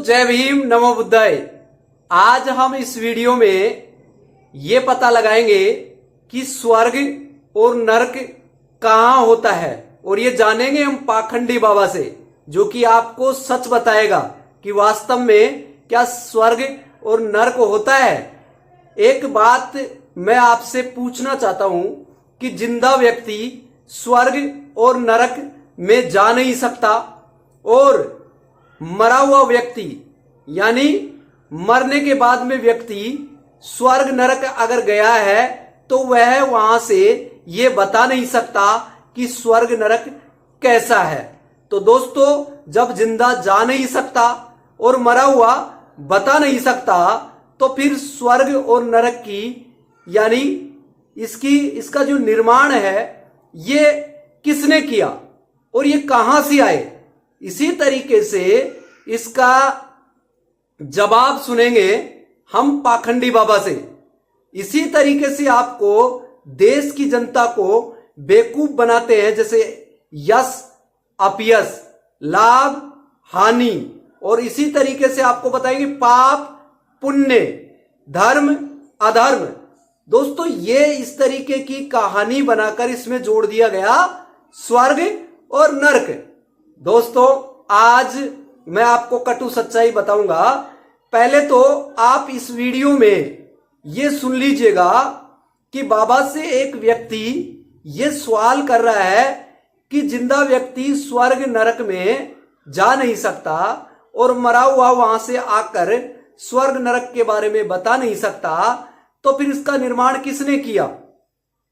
जय भीम नमो बुद्धाय। आज हम इस वीडियो में ये पता लगाएंगे कि स्वर्ग और नरक कहां होता है, और ये जानेंगे हम पाखंडी बाबा से, जो कि आपको सच बताएगा कि वास्तव में क्या स्वर्ग और नरक होता है। एक बात मैं आपसे पूछना चाहता हूं कि जिंदा व्यक्ति स्वर्ग और नरक में जा नहीं सकता, और मरा हुआ व्यक्ति यानी मरने के बाद में व्यक्ति स्वर्ग नरक अगर गया है तो वह वहां से ये बता नहीं सकता कि स्वर्ग नरक कैसा है। तो दोस्तों, जब जिंदा जा नहीं सकता और मरा हुआ बता नहीं सकता, तो फिर स्वर्ग और नरक की यानी इसका जो निर्माण है ये किसने किया और ये कहां से आए, इसी तरीके से इसका जवाब सुनेंगे हम पाखंडी बाबा से। इसी तरीके से आपको देश की जनता को बेवकूफ बनाते हैं, जैसे यश अपयश, लाभ हानि, और इसी तरीके से आपको बताएंगे पाप पुण्य, धर्म अधर्म। दोस्तों, ये इस तरीके की कहानी बनाकर इसमें जोड़ दिया गया स्वर्ग और नरक। दोस्तों, आज मैं आपको कटु सच्चाई बताऊंगा। पहले तो आप इस वीडियो में ये सुन लीजिएगा कि बाबा से एक व्यक्ति ये सवाल कर रहा है कि जिंदा व्यक्ति स्वर्ग नरक में जा नहीं सकता और मरा हुआ वहां से आकर स्वर्ग नरक के बारे में बता नहीं सकता, तो फिर इसका निर्माण किसने किया,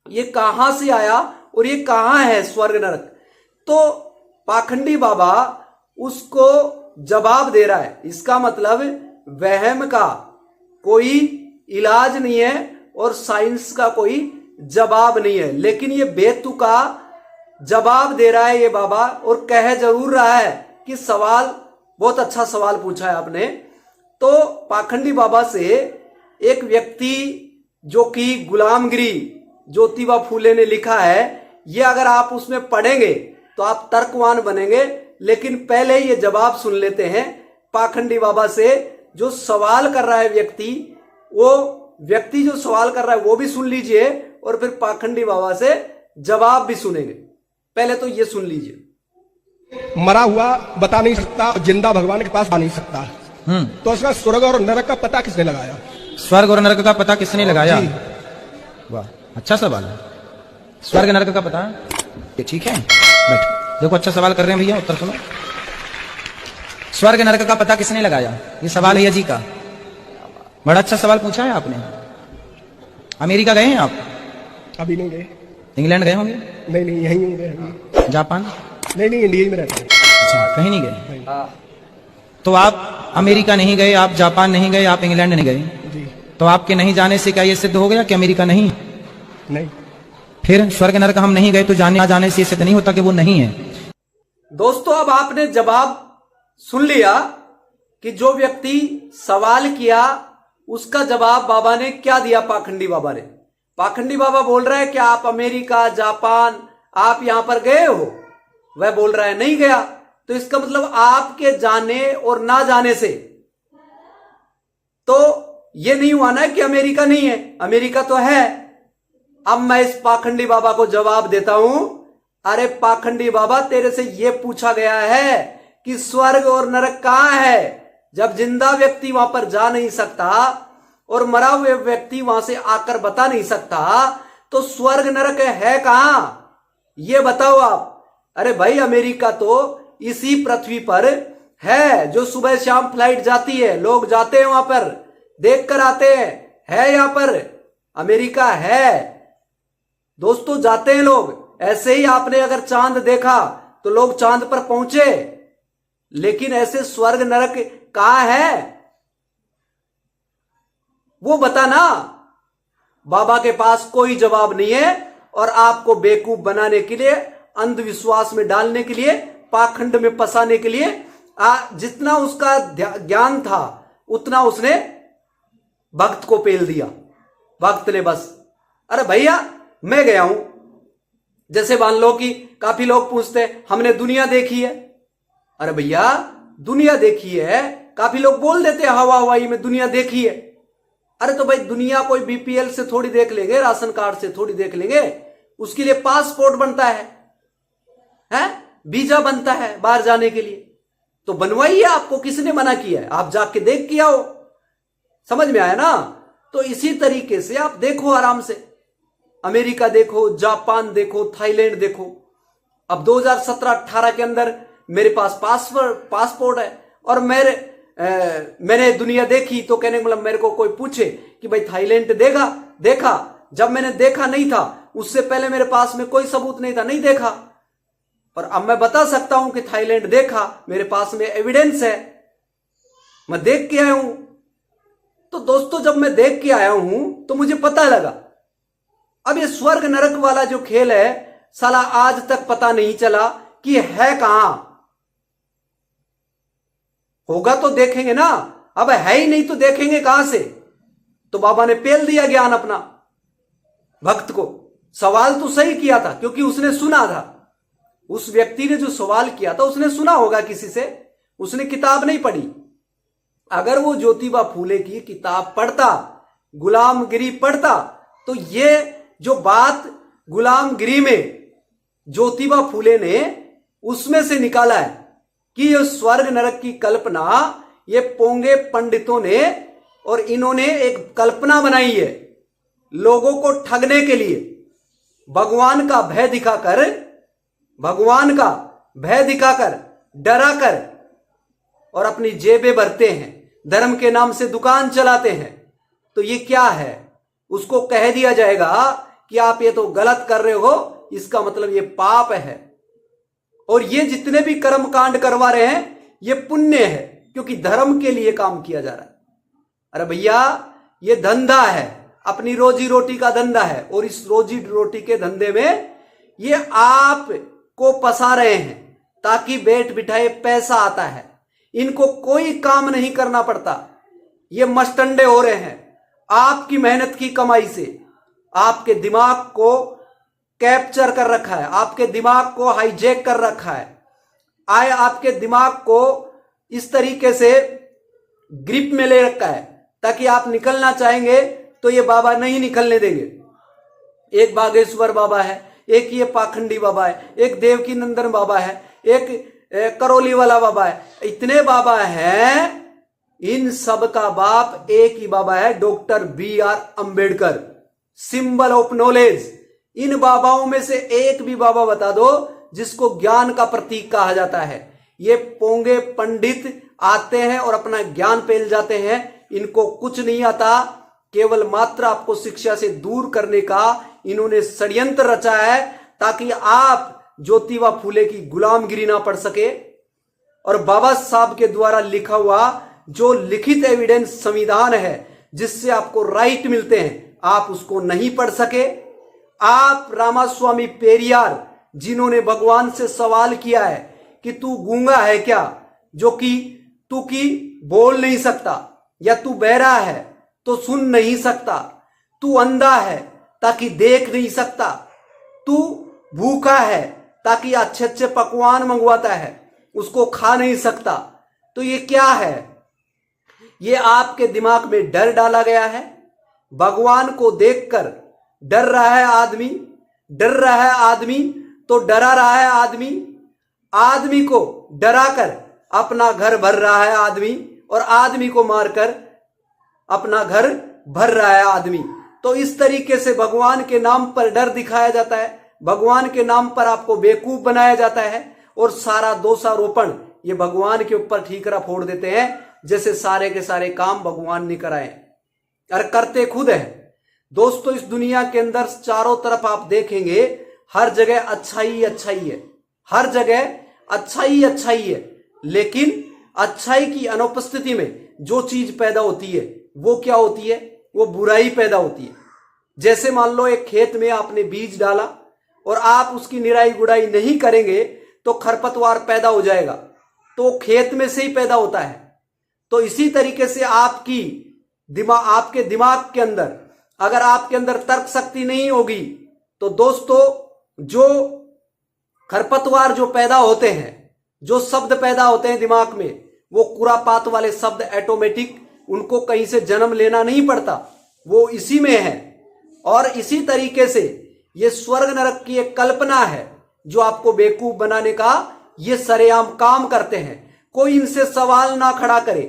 ये कहां से आया और ये कहां है स्वर्ग नरक। तो पाखंडी बाबा उसको जवाब दे रहा है। इसका मतलब वहम का कोई इलाज नहीं है और साइंस का कोई जवाब नहीं है, लेकिन ये बेतुका जवाब दे रहा है ये बाबा, और कह जरूर रहा है कि सवाल बहुत अच्छा सवाल पूछा है आपने। तो पाखंडी बाबा से एक व्यक्ति जो कि गुलामगिरी ज्योतिबा फूले ने लिखा है, ये अगर आप उसमें पढ़ेंगे तो आप तर्कवान बनेंगे। लेकिन पहले ये जवाब सुन लेते हैं पाखंडी बाबा से। जो सवाल कर रहा है व्यक्ति, वो व्यक्ति जो सवाल कर रहा है वो भी सुन लीजिए, और फिर पाखंडी बाबा से जवाब भी सुनेंगे। पहले तो ये सुन लीजिए। मरा हुआ बता नहीं सकता, जिंदा भगवान के पास आ नहीं सकता। तो इसका स्वर्ग और नरक का पता किसने लगाया? स्वर्ग और नरक का पता किसने लगाया? वाह, अच्छा सवाल है। स्वर्ग नरक का पता ये ठीक है, बैठ। देखो, अच्छा सवाल कर रहे हैं भैया, उत्तर सुनो। स्वर्ग नरक का पता किसने लगाया, ये सवाल है जी का। बड़ा अच्छा सवाल पूछा है आपने। अमेरिका गए हैं आप? अभी नहीं गए। इंग्लैंड गए होंगे? नहीं, यहीं होंगे। जापान? नहीं, इंडिया ही में रहते हैं। अच्छा, कहीं नहीं गए? तो आप अमेरिका नहीं गए, आप जापान नहीं गए, आप इंग्लैंड नहीं गए जी। तो आपके नहीं जाने से क्या ये सिद्ध हो गया कि अमेरिका नहीं? फिर स्वर्ग नरक हम नहीं गए तो जाने से सिद्ध नहीं होता कि वो नहीं है। दोस्तों, अब आपने जवाब सुन लिया कि जो व्यक्ति सवाल किया उसका जवाब बाबा ने क्या दिया। पाखंडी बाबा ने, पाखंडी बाबा बोल रहा है कि आप अमेरिका ये आप यहां पर गए हो? वह बोल रहा है नहीं गया। तो इसका मतलब आपके जाने और ना जाने से तो ये नहीं हुआ ना कि अमेरिका नहीं है, अमेरिका तो है। अब मैं इस पाखंडी बाबा को जवाब देता हूं। अरे पाखंडी बाबा, तेरे से यह पूछा गया है कि स्वर्ग और नरक कहां है। जब जिंदा व्यक्ति वहां पर जा नहीं सकता और मरा हुए व्यक्ति वहां से आकर बता नहीं सकता, तो स्वर्ग नरक है कहां, ये बताओ आप। अरे भाई, अमेरिका तो इसी पृथ्वी पर है, जो सुबह शाम फ्लाइट जाती है, लोग जाते हैं वहां पर, देख कर आते हैं, है यहां पर अमेरिका है। दोस्तों, जाते हैं लोग। ऐसे ही आपने अगर चांद देखा तो लोग चांद पर पहुंचे, लेकिन ऐसे स्वर्ग नरक कहां है वो बताना। बाबा के पास कोई जवाब नहीं है, और आपको बेवकूफ बनाने के लिए, अंधविश्वास में डालने के लिए, पाखंड में फंसाने के लिए जितना उसका ज्ञान था उतना उसने भक्त को पेल दिया। भक्त ने बस, अरे भैया मैं गया हूं, जैसे मान लो कि काफी लोग पूछते हमने दुनिया देखी है। अरे भैया, दुनिया देखी है काफी लोग बोल देते हैं हवा हवाई में दुनिया देखी है। अरे तो भाई दुनिया कोई बीपीएल से थोड़ी देख लेंगे, राशन कार्ड से थोड़ी देख लेंगे, उसके लिए पासपोर्ट बनता है वीजा बनता है बाहर जाने के लिए। तो बनवाइए, आपको किसने मना किया है? आप जाके देख के आओ। समझ में आया ना? तो इसी तरीके से आप देखो आराम से, अमेरिका देखो, जापान देखो, थाईलैंड देखो। अब 2017-18 के अंदर मेरे पास पासपोर्ट है और मैंने दुनिया देखी। तो कहने का मतलब मेरे को कोई पूछे कि भाई थाईलैंड देखा, जब मैंने देखा नहीं था, उससे पहले मेरे पास में कोई सबूत नहीं था, नहीं देखा। पर अब मैं बता सकता हूं कि थाईलैंड देखा, मेरे पास में एविडेंस है, मैं देख के आया हूं। तो दोस्तों जब मैं देख के आया हूं तो मुझे पता लगा। अब ये स्वर्ग नरक वाला जो खेल है, साला आज तक पता नहीं चला कि है कहां। होगा तो देखेंगे ना, अब है ही नहीं तो देखेंगे कहां से? तो बाबा ने पेल दिया ज्ञान अपना भक्त को। सवाल तो सही किया था क्योंकि उसने सुना था। उस व्यक्ति ने जो सवाल किया था उसने सुना होगा किसी से, उसने किताब नहीं पढ़ी। अगर वो ज्योतिबा फूले की किताब पढ़ता, गुलामगिरी पढ़ता, तो ये जो बात गुलामगिरी में ज्योतिबा फूले ने उसमें से निकाला है कि ये स्वर्ग नरक की कल्पना ये पोंगे पंडितों ने और इन्होंने एक कल्पना बनाई है लोगों को ठगने के लिए। भगवान का भय दिखाकर डराकर और अपनी जेबें भरते हैं, धर्म के नाम से दुकान चलाते हैं। तो ये क्या है? उसको कह दिया जाएगा कि आप ये तो गलत कर रहे हो, इसका मतलब ये पाप है। और ये जितने भी कर्म कांड करवा रहे हैं ये पुण्य है, क्योंकि धर्म के लिए काम किया जा रहा है। अरे भैया ये धंधा है, अपनी रोजी रोटी का धंधा है, और इस रोजी रोटी के धंधे में ये आप को फंसा रहे हैं ताकि बैठ बिठाए पैसा आता है। इनको कोई काम नहीं करना पड़ता, ये मस्टंडे हो रहे हैं आपकी मेहनत की कमाई से। आपके दिमाग को कैप्चर कर रखा है, आपके दिमाग को हाईजैक कर रखा है, आपके दिमाग को इस तरीके से ग्रिप में ले रखा है ताकि आप निकलना चाहेंगे तो ये बाबा नहीं निकलने देंगे। एक बागेश्वर बाबा है, एक ये पाखंडी बाबा है, एक देवकी नंदन बाबा है, एक करौली वाला बाबा है। इतने बाबा हैं, इन सब का बाप एक ही बाबा है, doctor BR Ambedkar, symbol of knowledge. इन बाबाओं में से एक भी बाबा बता दो जिसको ज्ञान का प्रतीक कहा जाता है। ये पोंगे पंडित आते हैं और अपना ज्ञान पेल जाते हैं, इनको कुछ नहीं आता, केवल मात्र आपको शिक्षा से दूर करने का इन्होंने षड्यंत्र रचा है ताकि आप ज्योतिबा फूले की गुलामगिरी ना पढ़ सके। और बाबा साहब के द्वारा लिखा हुआ जो लिखित एविडेंस संविधान है जिससे आपको राइट मिलते हैं, आप उसको नहीं पढ़ सके। आप रामास्वामी पेरियार जिन्होंने भगवान से सवाल किया है कि तू गूंगा है क्या, जो कि तू की बोल नहीं सकता, या तू बहरा है तो सुन नहीं सकता, तू अंधा है ताकि देख नहीं सकता, तू भूखा है ताकि अच्छे अच्छे पकवान मंगवाता है उसको खा नहीं सकता। तो ये क्या है? ये आपके दिमाग में डर डाला गया है। भगवान को देखकर डर रहा है आदमी, तो डरा रहा है आदमी को डराकर अपना घर भर रहा है आदमी, और आदमी को मारकर अपना घर भर रहा है आदमी। तो इस तरीके से भगवान के नाम पर डर दिखाया जाता है, भगवान के नाम पर आपको बेवकूफ बनाया जाता है, और सारा दोषारोपण ये भगवान के ऊपर ठीकरा फोड़ देते हैं जैसे सारे के सारे काम भगवान ने कराए, और करते खुद है। दोस्तों इस दुनिया के अंदर चारों तरफ आप देखेंगे हर जगह अच्छाई है, हर जगह अच्छाई है, लेकिन अच्छाई की अनुपस्थिति में जो चीज पैदा होती है वो क्या होती है? वो बुराई पैदा होती है। जैसे मान लो एक खेत में आपने बीज डाला और आप उसकी निराई गुड़ाई नहीं करेंगे तो खरपतवार पैदा हो जाएगा, तो खेत में से ही पैदा होता है। तो इसी तरीके से आपके दिमाग के अंदर अगर आपके अंदर तर्क शक्ति नहीं होगी तो दोस्तों जो खरपतवार जो पैदा होते हैं, जो शब्द पैदा होते हैं दिमाग में, वो कुरापात वाले शब्द ऑटोमेटिक उनको कहीं से जन्म लेना नहीं पड़ता, वो इसी में है। और इसी तरीके से ये स्वर्ग नरक की एक कल्पना है जो आपको बेवकूफ बनाने का ये सरेआम काम करते हैं। कोई इनसे सवाल ना खड़ा करे।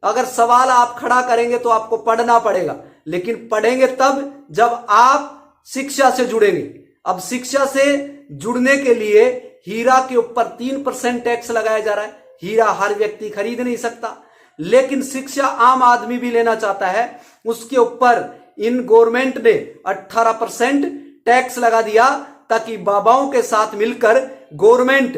अगर सवाल आप खड़ा करेंगे तो आपको पढ़ना पड़ेगा, लेकिन पढ़ेंगे तब जब आप शिक्षा से जुड़ेंगे। अब शिक्षा से जुड़ने के लिए हीरा के ऊपर 3% टैक्स लगाया जा रहा है। हीरा हर व्यक्ति खरीद नहीं सकता, लेकिन शिक्षा आम आदमी भी लेना चाहता है, उसके ऊपर इन गवर्नमेंट ने 18% टैक्स लगा दिया ताकि बाबाओं के साथ मिलकर गवर्नमेंट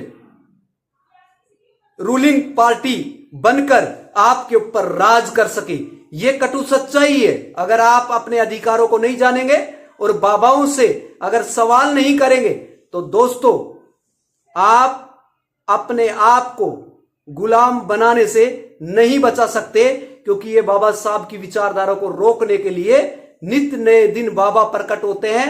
रूलिंग पार्टी बनकर आपके ऊपर राज कर सके। यह कटु सच्चाई है। अगर आप अपने अधिकारों को नहीं जानेंगे और बाबाओं से अगर सवाल नहीं करेंगे तो दोस्तों आप अपने आप को गुलाम बनाने से नहीं बचा सकते, क्योंकि ये बाबा साहब की विचारधारा को रोकने के लिए नित्य नए दिन बाबा प्रकट होते हैं।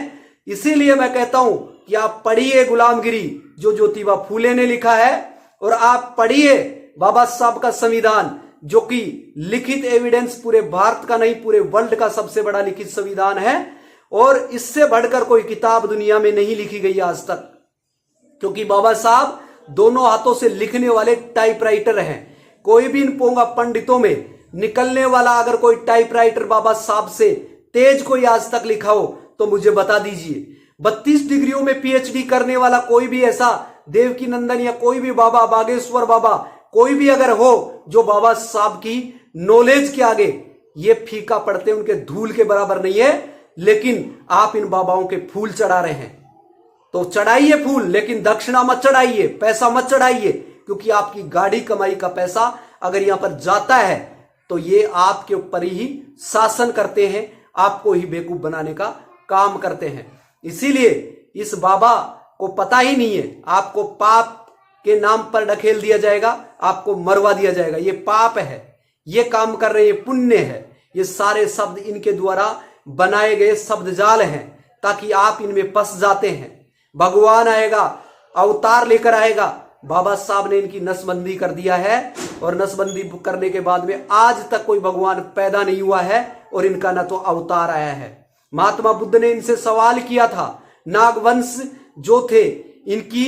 इसीलिए मैं कहता हूं कि आप पढ़िए गुलामगिरी जो ज्योतिबा फूले ने लिखा है, और आप पढ़िए बाबा साहब का संविधान जो कि लिखित एविडेंस पूरे भारत का नहीं पूरे वर्ल्ड का सबसे बड़ा लिखित संविधान है, और इससे बढ़कर कोई किताब दुनिया में नहीं लिखी गई आज तक, क्योंकि बाबा साहब दोनों हाथों से लिखने वाले टाइपराइटर हैं। कोई भी इन पोंगा पंडितों में निकलने वाला अगर कोई टाइपराइटर बाबा साहब से तेज कोई आज तक लिखा हो तो मुझे बता दीजिए। 32 डिग्रियों में पीएचडी करने वाला कोई भी ऐसा देवकी नंदन या कोई भी बाबा बागेश्वर बाबा कोई भी अगर हो जो बाबा साहब की नॉलेज के आगे ये फीका पड़ते उनके धूल के बराबर नहीं है। लेकिन आप इन बाबाओं के फूल चढ़ा रहे हैं तो चढ़ाइए फूल, लेकिन दक्षिणा मत चढ़ाइए, पैसा मत चढ़ाइए, क्योंकि आपकी गाड़ी कमाई का पैसा अगर यहां पर जाता है तो ये आपके ऊपर ही शासन करते हैं, आपको ही बेवकूफ बनाने का काम करते हैं। इसीलिए इस बाबा को पता ही नहीं है, आपको पाप के नाम पर ढकेल दिया जाएगा, आपको मरवा दिया जाएगा। ये पाप है, ये काम कर रहे हैं, पुण्य है। ये सारे शब्द इनके द्वारा बनाए गए शब्द जाल हैं ताकि आप इनमें फंस जाते हैं। भगवान आएगा, अवतार लेकर आएगा। बाबा साहब ने इनकी नसबंदी कर दिया है, और नसबंदी करने के बाद में आज तक कोई भगवान पैदा नहीं हुआ है और इनका ना तो अवतार आया है। महात्मा बुद्ध ने इनसे सवाल किया था, नागवंश जो थे इनकी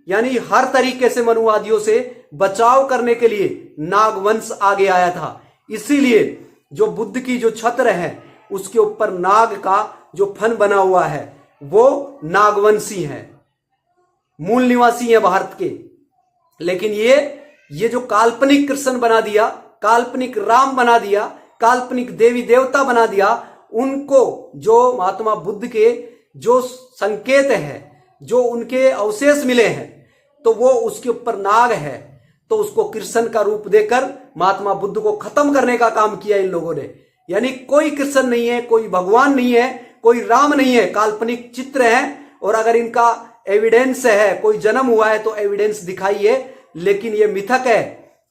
यानी हर तरीके से मनुवादियों से बचाव करने के लिए नागवंश आगे आया था। इसीलिए जो बुद्ध की जो छत्र है उसके ऊपर नाग का जो फन बना हुआ है वो नागवंशी है, मूल निवासी है भारत के। लेकिन ये जो काल्पनिक कृष्ण बना दिया, काल्पनिक राम बना दिया, काल्पनिक देवी देवता बना दिया, उनको जो महात्मा बुद्ध के जो संकेत है, जो उनके अवशेष मिले हैं, तो वो उसके ऊपर नाग है, तो उसको कृष्ण का रूप देकर महात्मा बुद्ध को खत्म करने का काम किया इन लोगों ने। यानी कोई कृष्ण नहीं है, कोई भगवान नहीं है, कोई राम नहीं है, काल्पनिक चित्र हैं। और अगर इनका एविडेंस है, कोई जन्म हुआ है तो एविडेंस दिखाइए, लेकिन ये मिथक है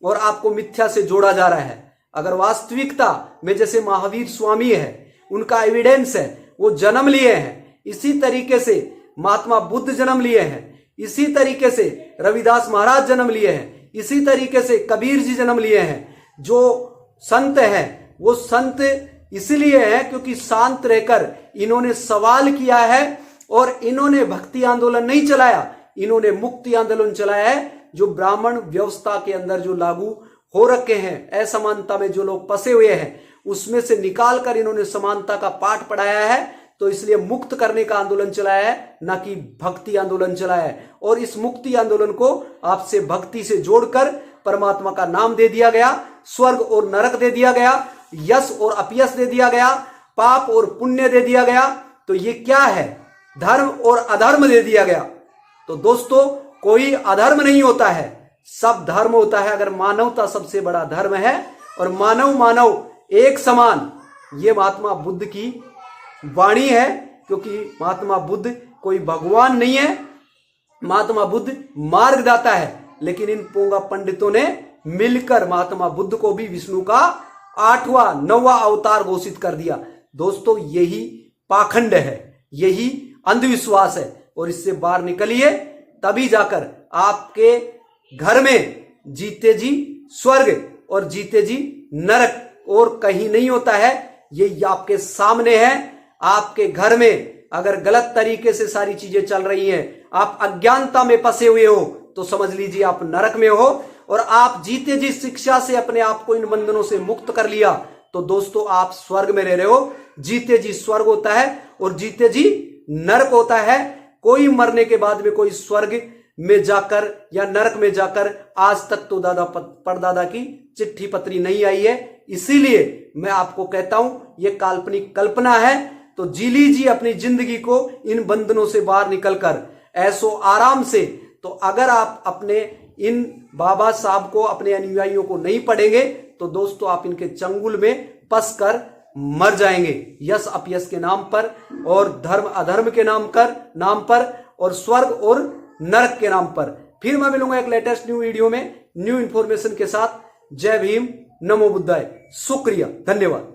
और आपको मिथ्या से जोड़ा जा रहा है। अगर वास्तविकता में जैसे महावीर स्वामी है, उनका एविडेंस है, वो जन्म लिए हैं, इसी तरीके से महात्मा बुद्ध जन्म लिए हैं, इसी तरीके से रविदास महाराज जन्म लिए हैं, इसी तरीके से कबीर जी जन्म लिए हैं। जो संत हैं वो संत इसलिए हैं क्योंकि शांत रहकर इन्होंने सवाल किया है, और इन्होंने भक्ति आंदोलन नहीं चलाया, इन्होंने मुक्ति आंदोलन चलाया है, जो ब्राह्मण व्यवस्था के अंदर जो लागू हो रखे हैं, असमानता में जो लोग फंसे हुए हैं, उसमें से निकाल कर इन्होंने समानता का पाठ पढ़ाया है। तो इसलिए मुक्त करने का आंदोलन चलाया है, ना कि भक्ति आंदोलन चलाया है। और इस मुक्ति आंदोलन को आपसे भक्ति से जोड़कर परमात्मा का नाम दे दिया गया, स्वर्ग और नरक दे दिया गया, यश और अपयश दे दिया गया, पाप और पुण्य दे दिया गया। तो ये क्या है? धर्म और अधर्म दे दिया गया। तो दोस्तों कोई अधर्म नहीं होता है, सब धर्म होता है। अगर मानवता सबसे बड़ा धर्म है और मानव एक समान, ये महात्मा बुद्ध की वाणी है। क्योंकि महात्मा बुद्ध कोई भगवान नहीं है, महात्मा बुद्ध मार्गदाता है। लेकिन इन पोंगा पंडितों ने मिलकर महात्मा बुद्ध को भी विष्णु का 8वां 9वां अवतार घोषित कर दिया। दोस्तों यही पाखंड है, यही अंधविश्वास है, और इससे बाहर निकलिए, तभी जाकर आपके घर में जीते जी स्वर्ग और जीते जी नरक, और कहीं नहीं होता है। ये आपके सामने है, आपके घर में अगर गलत तरीके से सारी चीजें चल रही हैं, आप अज्ञानता में फंसे हुए हो, तो समझ लीजिए आप नरक में हो। और आप जीते जी शिक्षा से अपने आप को इन बंधनों से मुक्त कर लिया, तो दोस्तों आप स्वर्ग में रह रहे हो। जीते जी स्वर्ग होता है और जीते जी नरक होता है। कोई मरने के बाद में कोई स्वर्ग में जाकर या नरक में जाकर आज तक तो दादा परदादा की चिट्ठी पत्री नहीं आई है। इसीलिए मैं आपको कहता हूं यह काल्पनिक कल्पना है। तो जी लीजिए अपनी जिंदगी को इन बंधनों से बाहर निकलकर ऐसो आराम से। तो अगर आप अपने इन बाबा साहब को, अपने अनुयायियों को नहीं पढ़ेंगे, तो दोस्तों आप इनके चंगुल में फंस कर मर जाएंगे, यश अपयश के नाम पर, और धर्म अधर्म के नाम पर, और स्वर्ग और नरक के नाम पर। फिर मैं मिलूंगा एक लेटेस्ट न्यू वीडियो में न्यू इंफॉर्मेशन के साथ। जय भीम, नमो बुद्धाय, शुक्रिया, धन्यवाद।